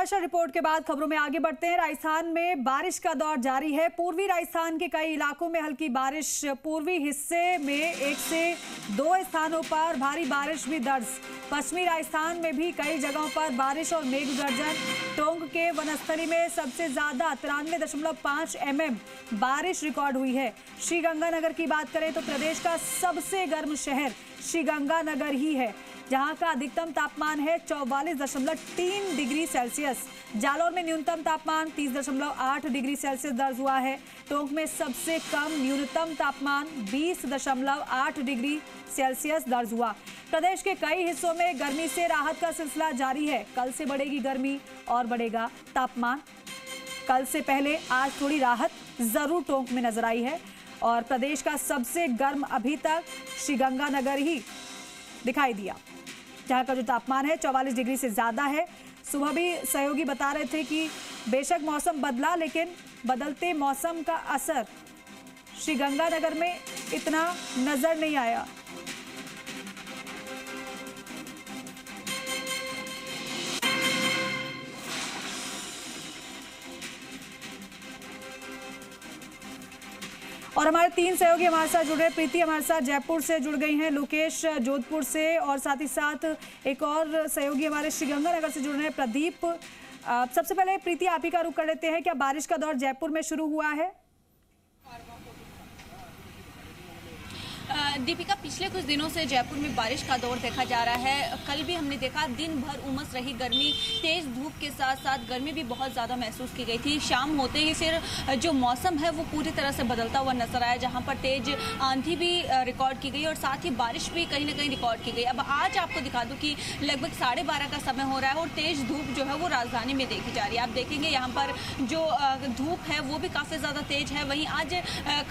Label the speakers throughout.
Speaker 1: वर्षा report के बाद खबरों में आगे बढ़ते हैं। राजस्थान में बारिश का दौर जारी है। पूर्वी राजस्थान के कई इलाकों में हल्की बारिश, पूर्वी हिस्से में 1 से 2 स्थानों पर भारी बारिश भी दर्ज। पश्चिमी राजस्थान में भी कई जगहों पर बारिश और मेघ गर्जन। टोंक के वनस्थली में सबसे ज्यादा 93.5 mm बारिश रिकॉर्ड हुई है। श्रीगंगानगर की बात करें तो प्रदेश का सबसे गर्म शहर श्रीगंगानगर ही है, जहां का अधिकतम तापमान है 44.3 डिग्री सेल्सियस। जालौर में न्यूनतम तापमान 30.8 डिग्री सेल्सियस दर्ज हुआ है। टोंक में सबसे कम न्यूनतम तापमान 20.8 डिग्री सेल्सियस दर्ज हुआ। प्रदेश के कई हिस्सों में गर्मी से राहत का सिलसिला जारी है। कल से बढ़ेगी गर्मी और बढ़ेगा तापमान। कल से पहले आज थोड़ी राहत जरूर टोंक में नजर आई है और प्रदेश का सबसे गर्म अभी तक श्रीगंगानगर ही दिखाई दिया, जहां का जो तापमान है 44 डिग्री से ज्यादा है। सुबह भी सहयोगी बता रहे थे कि बेशक मौसम बदला, लेकिन बदलते मौसम का असर श्रीगंगानगर में इतना नजर नहीं आया। और हमारे 3 सहयोगी हमारे साथ जुड़ रहे हैं। प्रीति हमारे साथ जयपुर से जुड़ गई हैं, लोकेश जोधपुर से, और साथ ही साथ एक और सहयोगी हमारे श्रीगंगानगर से जुड़ रहे हैं, प्रदीप। सबसे पहले प्रीति आप ही का रुख कर लेते हैं। क्या बारिश का दौर जयपुर में शुरू हुआ है?
Speaker 2: दीपिका, पिछले कुछ दिनों से जयपुर में बारिश का दौर देखा जा रहा है। कल भी हमने देखा दिन भर उमस रही गर्मी, तेज धूप के साथ साथ गर्मी भी बहुत ज़्यादा महसूस की गई थी। शाम होते ही फिर जो मौसम है वो पूरी तरह से बदलता हुआ नजर आया, जहां पर तेज आंधी भी रिकॉर्ड की गई और साथ ही बारिश भी कहीं ना कहीं रिकॉर्ड की गई। अब आज आपको दिखा दूं कि लगभग 12:30 का समय हो रहा है और तेज धूप जो है वो राजधानी में देखी जा रही है। आप देखेंगे यहाँ पर जो धूप है वो भी काफ़ी ज़्यादा तेज है। वहीं आज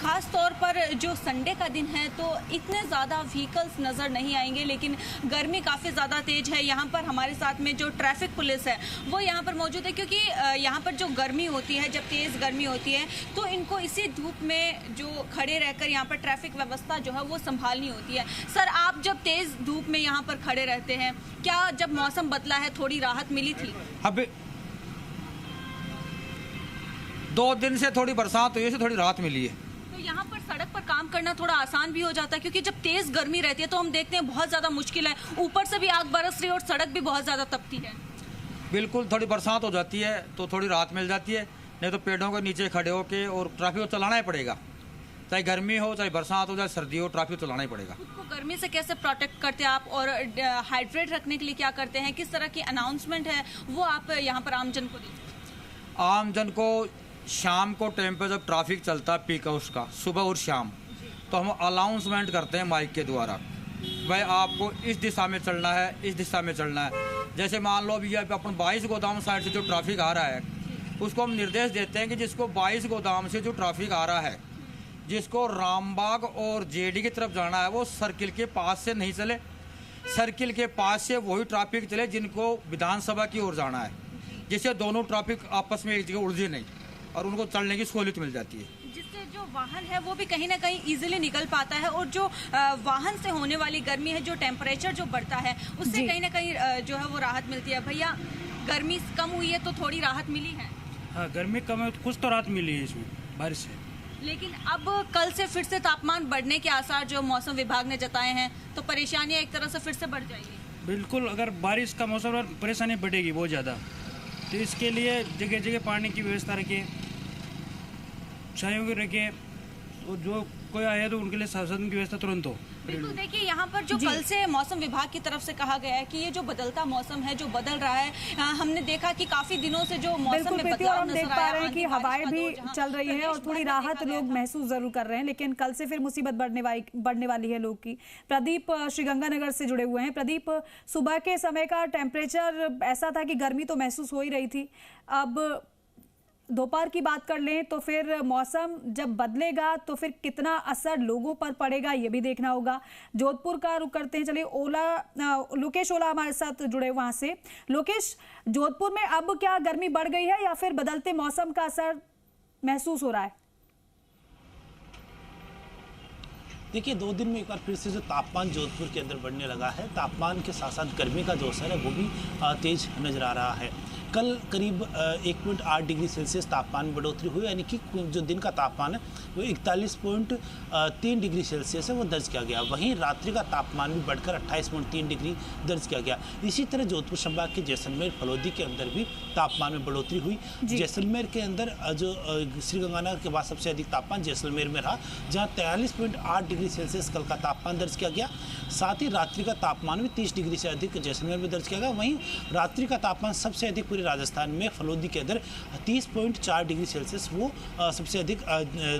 Speaker 2: खास तौर पर जो संडे का दिन है तो इतने ज़्यादा व्हीकल्स नज़र नहीं आएंगे, लेकिन गर्मी काफ़ी ज़्यादा तेज है। यहाँ पर हमारे साथ में जो ट्रैफिक पुलिस है वो यहाँ पर मौजूद है, क्योंकि यहाँ पर जो गर्मी होती है, जब तेज़ गर्मी होती है तो इनको इसी धूप में जो खड़े रहकर यहाँ पर ट्रैफिक व्यवस्था जो है वो संभालनी होती है। सर, आप जब तेज़ धूप में यहाँ पर खड़े रहते हैं, क्या जब मौसम बदला है थोड़ी राहत मिली थी?
Speaker 3: अब 2 दिन से थोड़ी बरसात हुई है, थोड़ी राहत मिली है।
Speaker 2: तो यहाँ पर सड़क पर काम करना थोड़ा आसान भी हो जाता है, क्योंकि जब तेज गर्मी रहती है तो हम देखते हैं बहुत ज्यादा मुश्किल है, ऊपर से भी आग बरस रही है और सड़क भी बहुत ज्यादा तपती है।
Speaker 3: बिल्कुल, थोड़ी बरसात हो जाती है तो थोड़ी राहत मिल जाती है, नहीं तो पेड़ों के नीचे खड़े होके और ट्रैफिक को चलाना ही पड़ेगा। चाहे गर्मी हो, चाहे बरसात हो, चाहे सर्दी हो, ट्रैफिक चलाना ही पड़ेगा।
Speaker 2: खुद को गर्मी से कैसे प्रोटेक्ट करते हैं आप और हाइड्रेट रखने के लिए क्या करते हैं? किस तरह की अनाउंसमेंट है वो आप यहाँ पर आमजन को दीजिए?
Speaker 3: आमजन को शाम को टाइम पर जब ट्रैफिक चलता है पीक आवर्स का, सुबह और शाम, तो हम अनाउंसमेंट करते हैं माइक के द्वारा, भाई आपको इस दिशा में चलना है, इस दिशा में चलना है। जैसे मान लो अभी अपन 22 गोदाम साइड से जो ट्रैफिक आ रहा है उसको हम निर्देश देते हैं कि जिसको 22 गोदाम से जो ट्रैफिक आ रहा है, जिसको रामबाग और जेडी की तरफ जाना है वो सर्किल के पास से नहीं चले, सर्किल के पास से वही ट्रैफिक चले जिनको विधानसभा की ओर जाना है, जिससे दोनों ट्रैफिक आपस में एक जगह उलझे नहीं और उनको चलने की सहूलियत मिल जाती है,
Speaker 2: जिससे जो वाहन है वो भी कहीं ना कहीं इजीली निकल पाता है। और जो वाहन से होने वाली गर्मी है, जो टेम्परेचर जो बढ़ता है उससे कहीं ना कहीं जो है वो राहत मिलती है। भैया, गर्मी कम हुई है तो थोड़ी राहत मिली है?
Speaker 4: हाँ, गर्मी कम है तो कुछ तो राहत मिली है इसमें बारिश से,
Speaker 2: लेकिन अब कल से फिर से तापमान बढ़ने के आसार जो मौसम विभाग ने जताए हैं, तो परेशानियां एक तरह से फिर से बढ़ जाएगी।
Speaker 4: बिल्कुल, अगर बारिश का मौसम और परेशानी बढ़ेगी बहुत ज़्यादा, तो इसके लिए जगह जगह पानी की व्यवस्था रखिए, सहयोग रखिए, और जो कोई आए तो उनके लिए संसाधन की व्यवस्था तुरंत हो।
Speaker 2: बिल्कुल, देखिए यहाँ पर जो कल से मौसम विभाग की तरफ से कहा गया है कि ये जो बदलता मौसम है, जो बदल रहा है, हमने देखा कि काफी दिनों से जो मौसम में बदलाव
Speaker 1: हम देख पा रहे हैं कि हवाएं भी चल रही है और थोड़ी राहत लोग महसूस जरूर कर रहे हैं, लेकिन कल से फिर मुसीबत बढ़ने वाली है लोग की। प्रदीप श्रीगंगानगर से जुड़े हुए हैं। प्रदीप, सुबह के समय का टेम्परेचर ऐसा था कि गर्मी तो महसूस हो ही रही थी, अब दोपहर की बात कर लें तो फिर मौसम जब बदलेगा तो फिर कितना असर लोगों पर पड़ेगा ये भी देखना होगा। जोधपुर का रुख करते हैं। चलिए, लोकेश ओला हमारे साथ जुड़े वहां से। लोकेश, जोधपुर में अब क्या गर्मी बढ़ गई है या फिर बदलते मौसम का असर महसूस हो रहा है?
Speaker 5: देखिए 2 दिन में एक बार फिर से जो तापमान जोधपुर के अंदर बढ़ने लगा है, तापमान के साथ साथ गर्मी का जो असर है वो भी तेज नजर आ रहा है। कल करीब 1.8 डिग्री सेल्सियस तापमान में बढ़ोतरी हुई, यानी कि जो दिन का तापमान है वो 41.3 डिग्री सेल्सियस है वो दर्ज किया गया। वहीं रात्रि का तापमान भी बढ़कर 28.3 डिग्री दर्ज किया गया। इसी तरह जोधपुर संभाग के जैसलमेर फलोदी के अंदर भी तापमान में बढ़ोतरी हुई। जैसलमेर के अंदर जो श्रीगंगानगर के बाद सबसे अधिक तापमान जैसलमेर में रहा, जहाँ 43.8 डिग्री सेल्सियस कल का तापमान दर्ज किया गया। साथ ही रात्रि का तापमान भी 30 डिग्री से अधिक जैसलमेर में दर्ज किया गया। वहीं रात्रि का तापमान सबसे अधिक पूरे राजस्थान में फलोदी के अंदर 30.4 डिग्री सेल्सियस वो सबसे अधिक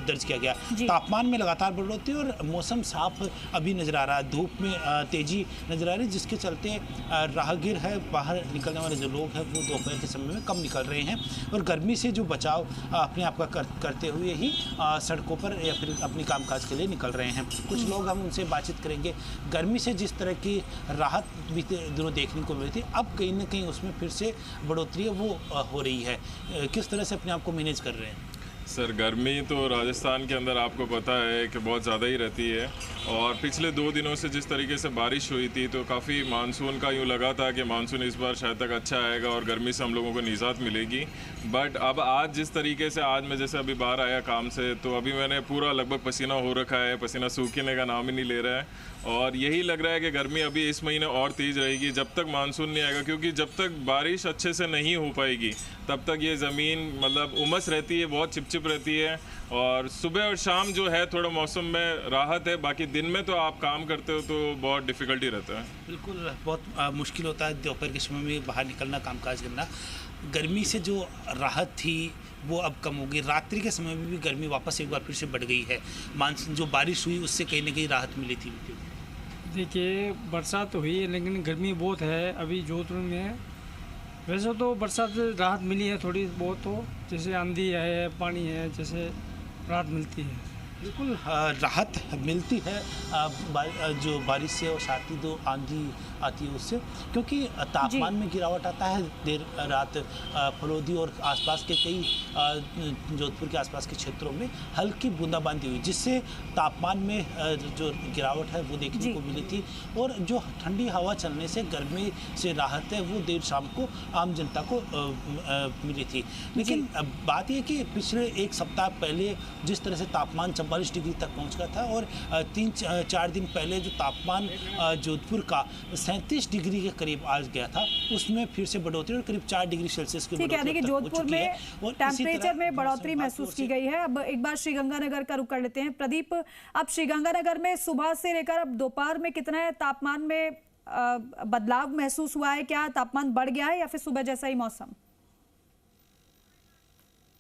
Speaker 5: दर्ज किया गया। तापमान में लगातार बढ़ोतरी और मौसम साफ अभी नजर आ रहा है, धूप में तेजी नजर आ रही है, जिसके चलते राहगीर है, बाहर निकलने वाले जो लोग हैं वो दोपहर के समय में कम निकल रहे हैं और गर्मी से जो बचाव अपने आप का करते हुए ही सड़कों पर या फिर अपनी कामकाज के लिए निकल रहे हैं। कुछ लोग हम उनसे बातचीत करेंगे। गर्मी से जिस तरह की राहत बीते दिनों देखने को मिली थी, अब कहीं ना कहीं उसमें फिर से बढ़ोतरी है वो हो रही है। किस तरह से अपने आप को मैनेज कर रहे हैं?
Speaker 6: सर, गर्मी तो राजस्थान के अंदर आपको पता है कि बहुत ज़्यादा ही रहती है और पिछले 2 दिनों से जिस तरीके से बारिश हुई थी तो काफ़ी मानसून का यूँ लगा था कि मानसून इस बार शायद तक अच्छा आएगा और गर्मी से हम लोगों को निजात मिलेगी। बट अब आज जिस तरीके से, आज मैं जैसे अभी बाहर आया काम से तो अभी मैंने पूरा लगभग पसीना हो रखा है, पसीना सूखने का नाम ही नहीं ले रहा है और यही लग रहा है कि गर्मी अभी इस महीने और तेज़ रहेगी जब तक मानसून नहीं आएगा, क्योंकि जब तक बारिश अच्छे से नहीं हो पाएगी तब तक ये ज़मीन मतलब उमस रहती है, बहुत चिपचिप रहती है और सुबह और शाम जो है थोड़ा मौसम में राहत है, बाकी दिन में तो आप काम करते हो तो बहुत डिफ़िकल्टी रहता है।
Speaker 5: बिल्कुल, बहुत मुश्किल होता है दोपहर के समय में बाहर निकलना, कामकाज करना। गर्मी से जो राहत थी वो अब कम होगी। रात्रि के समय में भी गर्मी वापस एक बार फिर से बढ़ गई है। मानसून जो बारिश हुई उससे कहीं ना कहीं राहत मिली थी।
Speaker 7: देखिए, बरसात तो हुई है लेकिन गर्मी बहुत है अभी जोधपुर में। वैसे तो बरसात से राहत मिली है थोड़ी बहुत, तो जैसे आंधी है, पानी है, जैसे राहत मिलती है।
Speaker 5: बिल्कुल राहत मिलती है जो बारिश से और साथ ही जो आंधी आती है उससे, क्योंकि तापमान में गिरावट आता है देर रात। फलोदी और आसपास के कई जोधपुर के आसपास के क्षेत्रों में हल्की बूंदाबांदी हुई, जिससे तापमान में जो गिरावट है वो देखने को मिली थी और जो ठंडी हवा चलने से गर्मी से राहत है वो देर शाम को आम जनता को मिली थी। लेकिन बात यह कि पिछले 1 सप्ताह पहले जिस तरह से तापमान 44 डिग्री तक पहुंच गया था और 3-4 दिन पहले जो तापमान जोधपुर का 37 डिग्री के करीब आ गया था, उसमें फिर से बढ़ोतरी और करीब 4 डिग्री सेल्सियस की बढ़ोतरी
Speaker 1: यानी कि जोधपुर में टेम्परेचर में बढ़ोतरी महसूस की गई है। अब एक बार श्रीगंगानगर का रुख कर लेते हैं। प्रदीप, अब श्रीगंगानगर में सुबह से लेकर अब दोपहर में कितना तापमान में बदलाव महसूस हुआ है? क्या तापमान बढ़ गया है या फिर सुबह जैसा ही मौसम?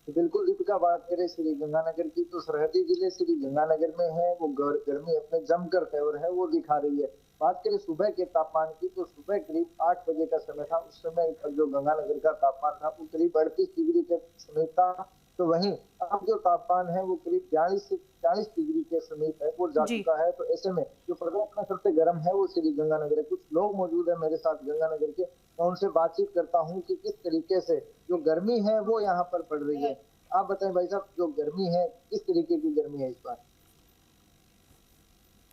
Speaker 8: बिल्कुल दीपिका, बात करें श्रीगंगानगर की तो सरहदी जिले श्रीगंगानगर में है वो गर्मी अपने जमकर तेवर है वो दिखा रही है। बात करें सुबह के तापमान की तो सुबह करीब 8 बजे का समय था, उस समय जो गंगानगर का तापमान था वो करीब 38 डिग्री के समीप था। तो वहीं अब जो तापमान है वो करीब 42 से 40 डिग्री के समीप है वो जा चुका है। तो ऐसे में जो प्रदेश में सबसे गर्म है वो श्रीगंगानगर है। कुछ लोग मौजूद है मेरे साथ गंगानगर के, मैं उनसे बातचीत करता हूँ कि किस तरीके से जो गर्मी है वो यहाँ पर पड़ रही है। आप बताएं भाई साहब, जो गर्मी है किस तरीके की गर्मी है इस बार?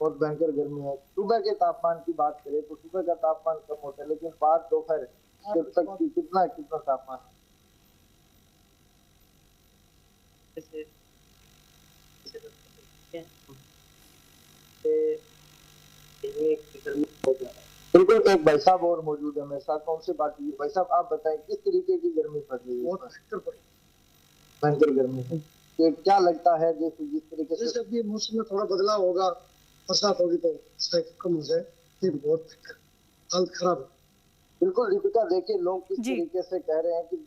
Speaker 8: बहुत भयंकर गर्मी है। सुबह के तापमान की बात करें तो सुबह का तापमान कम होता है, लेकिन बाद दोपहर तक कितना तापमान? बिल्कुल, एक भाई साहब और मौजूद है मेरे साथ, कौन से बात कीजिए। भाई साहब, आप बताएं किस तरीके की गर्मी पड़ रही है? भयंकर गर्मी है। तो क्या लगता है जिस तरीके से
Speaker 9: अभी मौसम में थोड़ा बदलाव होगा, बरसात होगी तो कम हो जाए, ये बहुत हालत खराब है।
Speaker 8: बिल्कुल दीपिका, देखिए लोग किस तरीके से कह रहे हैं कि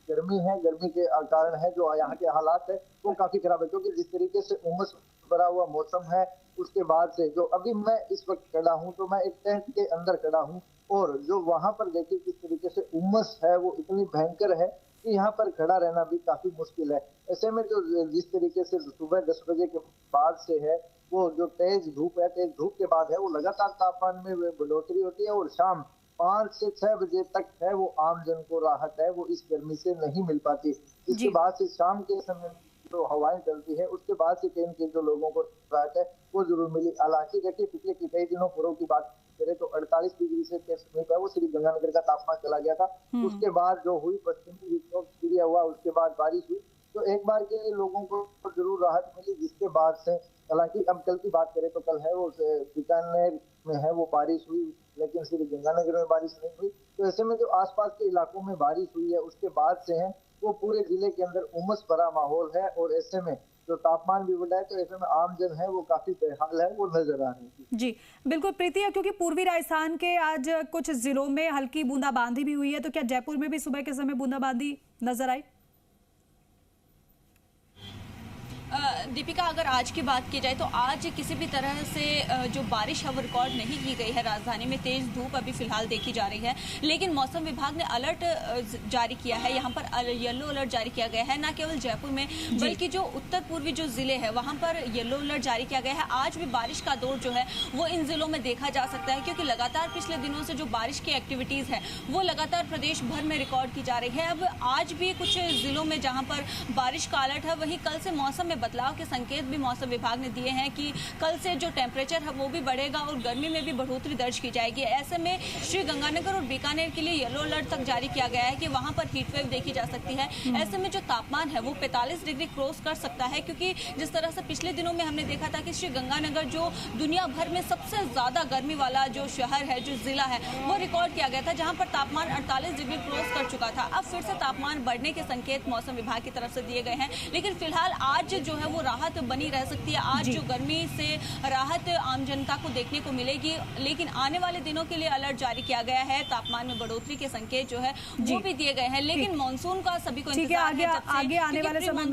Speaker 8: गर्मी है, गर्मी के कारण है जो यहाँ के हालात है वो काफी खराब है, क्योंकि जिस तरीके से उमस भरा हुआ मौसम है उसके बाद से जो अभी मैं इस वक्त खड़ा हूँ तो मैं एक टेंट के अंदर खड़ा हूँ और जो वहां पर देखिए किस तरीके से उमस है वो इतनी भयंकर है कि यहाँ पर खड़ा रहना भी काफी मुश्किल है। ऐसे में जो जिस तरीके से सुबह 10 बजे के बाद से है वो जो तेज धूप है, तेज धूप के बाद है वो लगातार तापमान में बढ़ोतरी होती है और शाम 5 से 6 बजे तक है वो आम जन को राहत है वो इस गर्मी से नहीं मिल पाती। इसके बाद से शाम के समय जो हवाएं चलती है उसके बाद से कहीं जो लोगों को राहत है वो जरूर मिली। हालांकि देखिए पिछले कई दिनों पूर्व की बात करें तो 48 डिग्री से समीप है वो श्री गंगानगर का तापमान चला गया था। उसके बाद जो हुई पश्चिमी विक्षोभ सक्रिय हुआ, उसके बाद बारिश हुई तो एक बार के लिए लोगों को जरूर राहत मिली, जिसके बाद से हालांकि अब कल की बात करें तो कल है वो बीकानेर में है वो बारिश हुई, लेकिन श्री गंगानगर में बारिश नहीं हुई। तो ऐसे में जो आसपास के इलाकों में बारिश हुई है उसके बाद से है वो पूरे जिले के अंदर उमस भरा माहौल है और ऐसे में जो तापमान भी बढ़ा है तो ऐसे में आम जन है वो काफी बेहाल है वो नजर आ रही है।
Speaker 1: जी बिल्कुल प्रीति, क्योंकि पूर्वी राजस्थान के आज कुछ जिलों में हल्की बूंदाबांदी भी हुई है, तो क्या जयपुर में भी सुबह के समय बूंदाबांदी नजर आई?
Speaker 2: दीपिका, अगर आज की बात की जाए तो आज किसी भी तरह से जो बारिश है वो रिकॉर्ड नहीं की गई है। राजधानी में तेज धूप अभी फिलहाल देखी जा रही है, लेकिन मौसम विभाग ने अलर्ट जारी किया है। यहाँ पर येलो अलर्ट जारी किया गया है, न केवल जयपुर में बल्कि जो उत्तर पूर्वी जो जिले हैं वहाँ पर येलो अलर्ट जारी किया गया है। आज भी बारिश का दौर जो है वो इन जिलों में देखा जा सकता है, क्योंकि लगातार पिछले दिनों से जो बारिश की एक्टिविटीज है वो लगातार प्रदेश भर में रिकॉर्ड की जा रही है। अब आज भी कुछ जिलों में जहाँ पर बारिश का अलर्ट है, वहीं कल से मौसम में बदलाव के संकेत भी मौसम विभाग ने दिए हैं कि कल से जो टेम्परेचर है वो भी बढ़ेगा और गर्मी में भी बढ़ोतरी दर्ज की जाएगी। ऐसे में श्री गंगानगर और बीकानेर के लिए येलो अलर्ट तक जारी किया गया है कि वहां पर हीट वेव देखी जा सकती है। ऐसे में जो तापमान है वो 45 डिग्री क्रॉस कर सकता है, क्योंकि जिस तरह से पिछले दिनों में हमने देखा था कि श्री गंगानगर जो दुनिया भर में सबसे ज्यादा गर्मी वाला जो शहर है, जो जिला है, वो रिकॉर्ड किया गया था, जहां पर तापमान 48 डिग्री क्रॉस कर चुका था। अब फिर से तापमान बढ़ने के संकेत मौसम विभाग की तरफ से दिए गए हैं, लेकिन फिलहाल आज जो है वो राहत बनी रह सकती है। आज जो गर्मी से राहत आम जनता को देखने को मिलेगी, लेकिन आने वाले दिनों के लिए अलर्ट जारी किया गया है। तापमान में बढ़ोतरी के संकेत जो है वो भी दिए गए हैं, लेकिन मानसून का सभी को इंतजार है।
Speaker 1: आगे आने वाले समय में